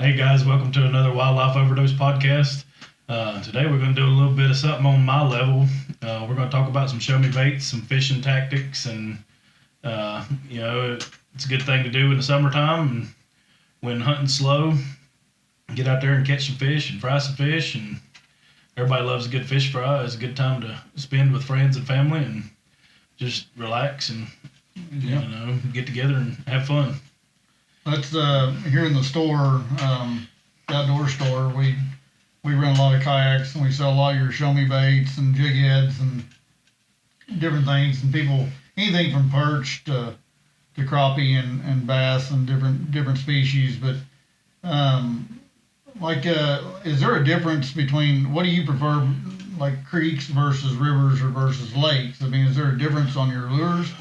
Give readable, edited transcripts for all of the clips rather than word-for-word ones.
Hey guys, welcome to another Wildlife Overdose podcast. Today we're going to do a little bit of something on my level. We're going to talk about some SHO-ME baits, some fishing tactics, and it's a good thing to do in the summertime. And when hunting's slow, get out there and catch some fish and fry some fish. And everybody loves a good fish fry. It's a good time to spend with friends and family and just relax and get together and have fun. That's here in the store, outdoor store. We run a lot of kayaks and we sell a lot of your SHO-ME baits and jig heads and different things. And people, anything from perch to crappie and bass and different species. But is there a difference between what do you prefer, like creeks versus rivers or versus lakes? I mean, is there a difference on your lures?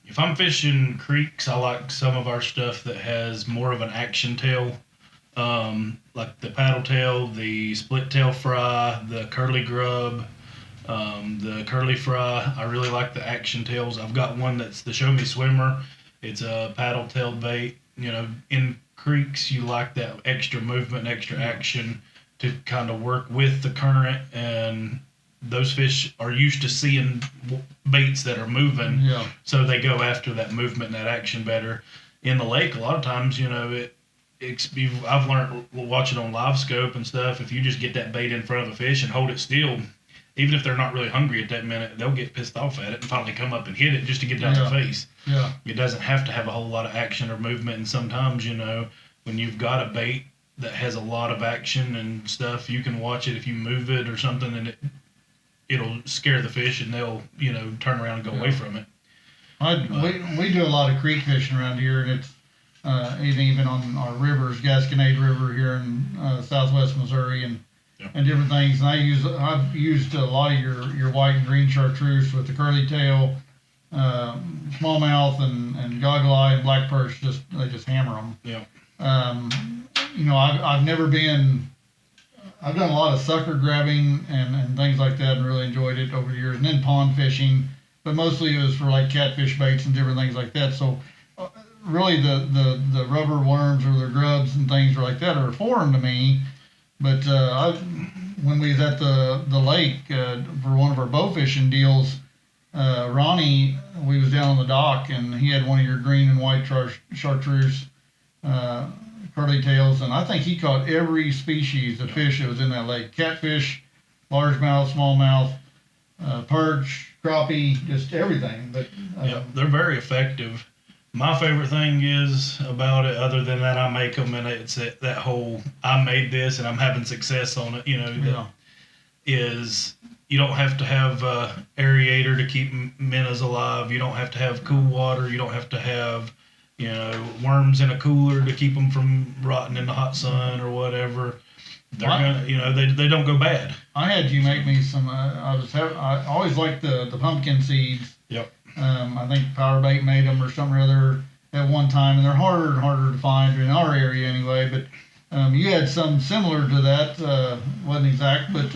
If I'm fishing creeks, I like some of our stuff that has more of an action tail, like the paddle tail, the split tail fry, the curly grub, the curly fry. I really like the action tails. I've got one that's the SHO-ME swimmer. It's a paddle tailed bait. You know, in creeks, you like that extra movement, extra action to kind of work with the current, and those fish are used to seeing baits that are moving, so they go after that movement and that action better. In the lake, a lot of times, I've learned watching on live scope and stuff, if you just get that bait in front of a fish and hold it still, even if they're not really hungry at that minute, they'll get pissed off at it and finally come up and hit it just to get it out of their face. Yeah. It doesn't have to have a whole lot of action or movement, and sometimes, when you've got a bait that has a lot of action and stuff, you can watch it if you move it or something, and it'll scare the fish and they'll, turn around and go away from it. We do a lot of creek fishing around here, and it's even on our rivers, Gasconade River here in southwest Missouri, and different things. And I've used a lot of your white and green chartreuse with the curly tail, smallmouth and goggle eye and black perch. They just hammer them. Yeah. I've done a lot of sucker grabbing and things like that, and really enjoyed it over the years. And then pond fishing, but mostly it was for like catfish baits and different things like that. So really the rubber worms or the grubs and things like that are foreign to me. But when we was at the lake for one of our bow fishing deals, Ronnie, we was down on the dock and he had one of your green and white chartreuse curly tails, and I think he caught every species of fish that was in that lake: catfish, largemouth, smallmouth, perch, crappie, just everything. But they're very effective. My favorite thing is about it, other than that I make them, and it's that whole I made this and I'm having success on it. Is you don't have to have aerator to keep minnows alive. You don't have to have cool water. You don't have to have worms in a cooler to keep them from rotting in the hot sun or whatever. They're gonna, they don't go bad. I had you make me some. I always liked the pumpkin seeds. Yep. I think Power Bait made them or something or other at one time, and they're harder and harder to find in our area anyway. But you had some similar to that. Wasn't exact, but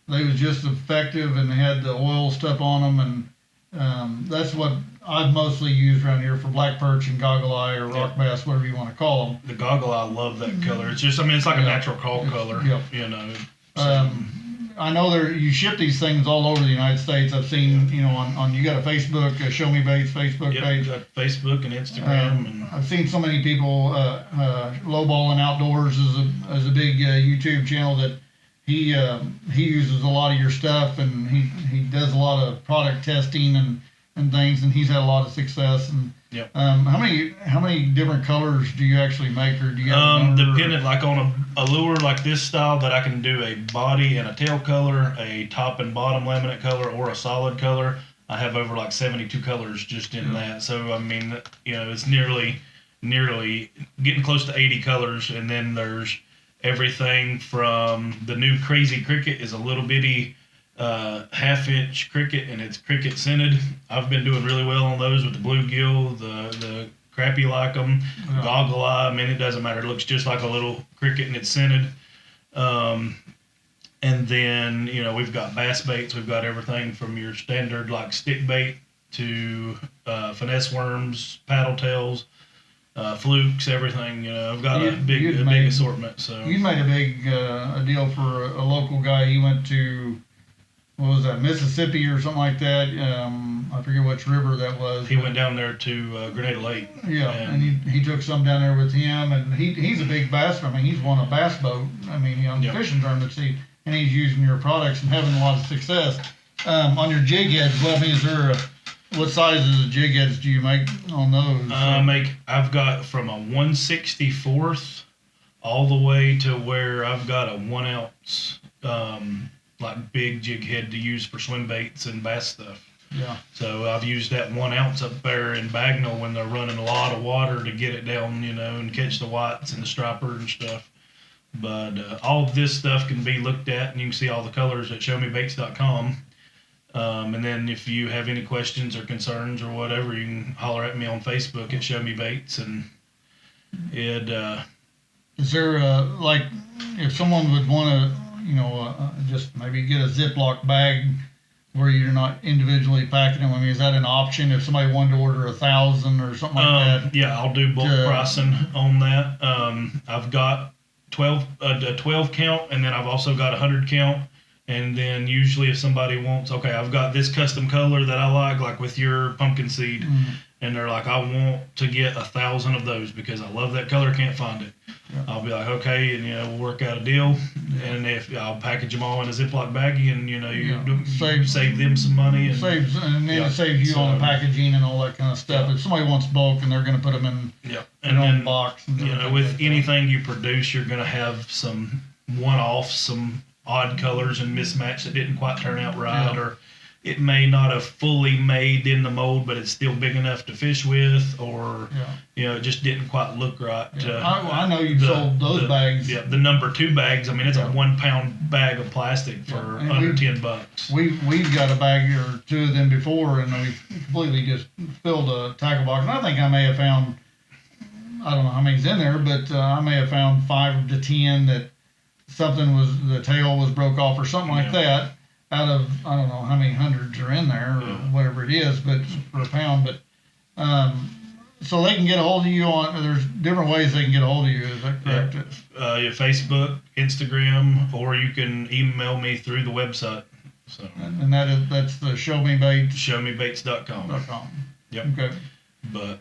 they was just effective and they had the oil stuff on them, and that's what I've mostly used around here for black perch and goggle eye or rock bass, whatever you want to call them. The goggle eye, I love that color. It's just, it's like a natural crawl color. So. I know you ship these things all over the United States. I've seen, on you got a Facebook, SHO-ME Baits Facebook page. Got Facebook and Instagram. And I've seen so many people, Lowballing Outdoors is a big YouTube channel that he uses a lot of your stuff, and he does a lot of product testing and things, and he's had a lot of success. And how many different colors do you actually make, or do you have dependent, like on a lure like this style, that I can do a body and a tail color, a top and bottom laminate color, or a solid color. I have over like 72 colors just in that. So it's nearly getting close to 80 colors. And then there's everything from the new Crazy Cricket is a little bitty half-inch cricket, and it's cricket scented. I've been doing really well on those with the bluegill, the crappie like them, goggle eye. It doesn't matter. It looks just like a little cricket, and it's scented. And then we've got bass baits. We've got everything from your standard like stick bait to finesse worms, paddle tails, flukes, everything. I've got a You'd big made- assortment. So You made a big a deal for a local guy. He went to, what was that, Mississippi or something like that. I forget which river that was. he went down there to Grenada Lake. Yeah, and he took some down there with him, and he's a big bass. I mean, he's won a bass boat. I mean, Yep. fishing tournaments, and he's using your products and having a lot of success. On your jig heads, well, I mean, what sizes of jig heads do you make on those? I've got from a 1/64 all the way to where I've got a 1 ounce, like big jig head to use for swim baits and bass stuff. Yeah. So I've used that 1 ounce up there in Bagnell when they're running a lot of water to get it down, and catch the whites and the striper and stuff. But all of this stuff can be looked at, and you can see all the colors at SHO-ME BAITS.com. And then if you have any questions or concerns or whatever, you can holler at me on Facebook at SHO-ME BAITS, and it. Is there like, if someone would want to, just maybe get a Ziploc bag where you're not individually packing them? I mean, is that an option if somebody wanted to order 1,000 or something like that? Yeah, I'll do bulk pricing on that. I've got 12 count, and then I've also got 100 count. And then usually if somebody wants, okay, I've got this custom color that I like with your pumpkin seed, and they're like, I want to get 1,000 of those because I love that color, can't find it. Yeah. I'll be like, okay, and we'll work out a deal, and if I'll package them all in a Ziploc baggie, and you save them some money, and it saves you on the packaging and all that kind of stuff. If somebody wants bulk and they're going to put them in their own box, and with anything you produce, you're going to have some one-offs, some odd colors and mismatch that didn't quite turn out right, or it may not have fully made in the mold, but it's still big enough to fish with, or it just didn't quite look right. I know you sold those bags. Yeah, the number 2 bags. I mean, it's a 1 pound bag of plastic for under $10. We've got a bag or 2 of them before, and we completely just filled a tackle box. And I think I may have found, I don't know how many's in there, but I may have found 5 to 10 that the tail was broke off or something like that, out of, I don't know how many hundreds are in there or whatever it is, but per pound. But so they can get a hold of you there's different ways they can get a hold of you, is that correct? Your Facebook, Instagram, or you can email me through the website. So and that's the SHO-ME Baits. SHO-ME-BAITS.com. Yep. Okay. But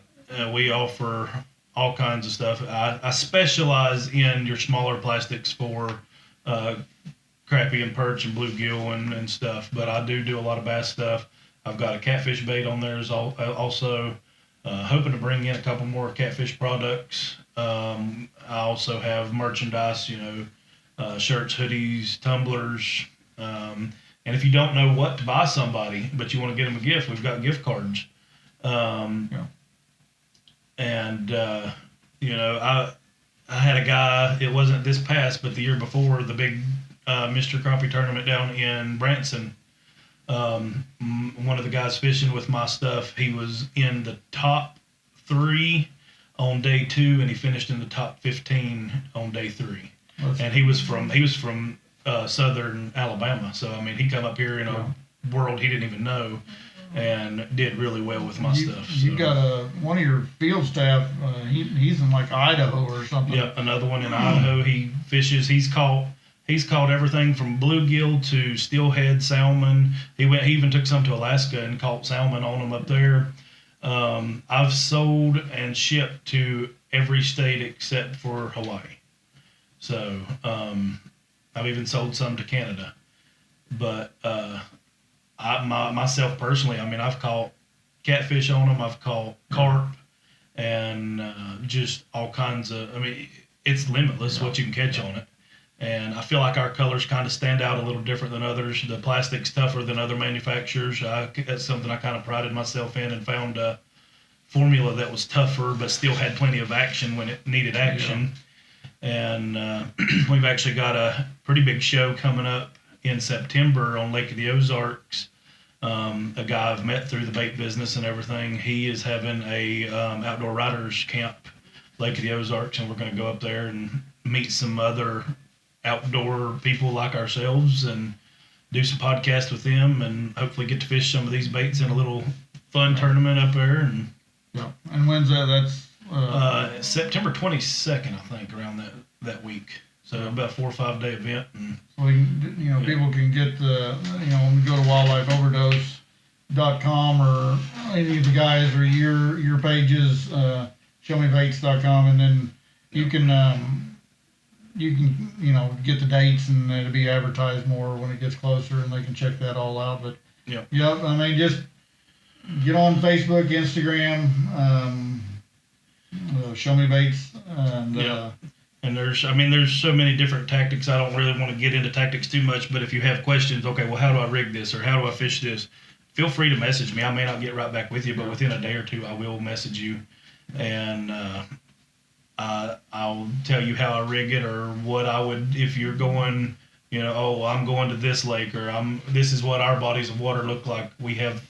we offer all kinds of stuff. I specialize in your smaller plastics for crappie and perch and bluegill and stuff, but I do a lot of bass stuff. I've got a catfish bait on there also. Hoping to bring in a couple more catfish products. I also have merchandise, shirts, hoodies, tumblers. And if you don't know what to buy somebody, but you want to get them a gift, we've got gift cards. And I had a guy, it wasn't this past, but the year before, the big Mr. Crappie tournament down in Branson. One of the guys fishing with my stuff, he was in the top 3 on day 2, and he finished in the top 15 on day 3. And he was from southern Alabama, so I mean, he come up here in a world he didn't even know, and did really well with my stuff. So. You got one of your field staff. He's in like Idaho or something. Yeah, another one in Idaho. He fishes. He's caught everything from bluegill to steelhead salmon. He even took some to Alaska and caught salmon on them up there. I've sold and shipped to every state except for Hawaii. So I've even sold some to Canada. But myself personally, I mean, I've caught catfish on them. I've caught carp and just all kinds of. I mean, it's limitless what you can catch on it. And I feel like our colors kind of stand out a little different than others. The plastic's tougher than other manufacturers. That's something I kind of prided myself in, and found a formula that was tougher but still had plenty of action when it needed action. And we've actually got a pretty big show coming up in September on Lake of the Ozarks. A guy I've met through the bait business and everything, he is having a outdoor riders camp, Lake of the Ozarks, and we're going to go up there and meet some other outdoor people like ourselves and do some podcasts with them, and hopefully get to fish some of these baits in a little fun tournament up there. And and when's that? September 22nd, I think, around that week. So about a 4 or 5 day event. And so we can, yeah. people can get the, when we go to wildlifeoverdose.com or any of the guys or your pages, SHO-ME BAITS.com, and then you can get the dates, and it'll be advertised more when it gets closer, and they can check that all out. But Yep. I mean, just get on Facebook, Instagram, SHO-ME BAITS, and And there's so many different tactics. I don't really want to get into tactics too much, but if you have questions, okay, well, how do I rig this, or how do I fish this? Feel free to message me. I may not get right back with you, but within a day or two, I will message you, and I'll tell you how I rig it, or what I would if you're going. I'm going to this lake, or this is what our bodies of water look like. We have,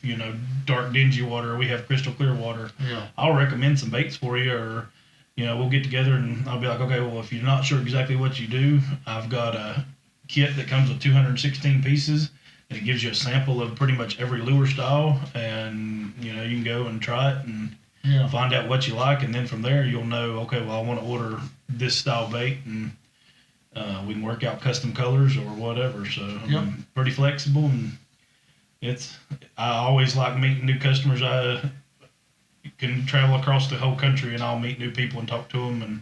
dark dingy water, we have crystal clear water. Yeah. I'll recommend some baits for you, or we'll get together and I'll be like, okay, well, if you're not sure exactly what you do, I've got a kit that comes with 216 pieces, and it gives you a sample of pretty much every lure style, and you can go and try it and find out what you like, and then from there you'll know, okay, well, I want to order this style bait, and we can work out custom colors or whatever. So I'm pretty flexible, and I always like meeting new customers. I can travel across the whole country, and I'll meet new people and talk to them, and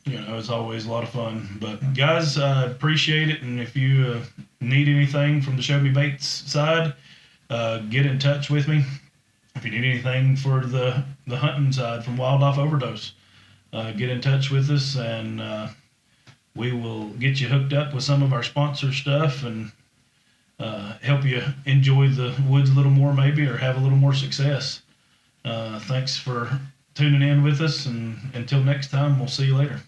it's always a lot of fun. But guys, I appreciate it, and if you need anything from the SHO-ME Baits side, get in touch with me. If you need anything for the hunting side from Wildlife Overdose, get in touch with us, and we will get you hooked up with some of our sponsor stuff, and help you enjoy the woods a little more, maybe, or have a little more success. Thanks for tuning in with us, and until next time, we'll see you later.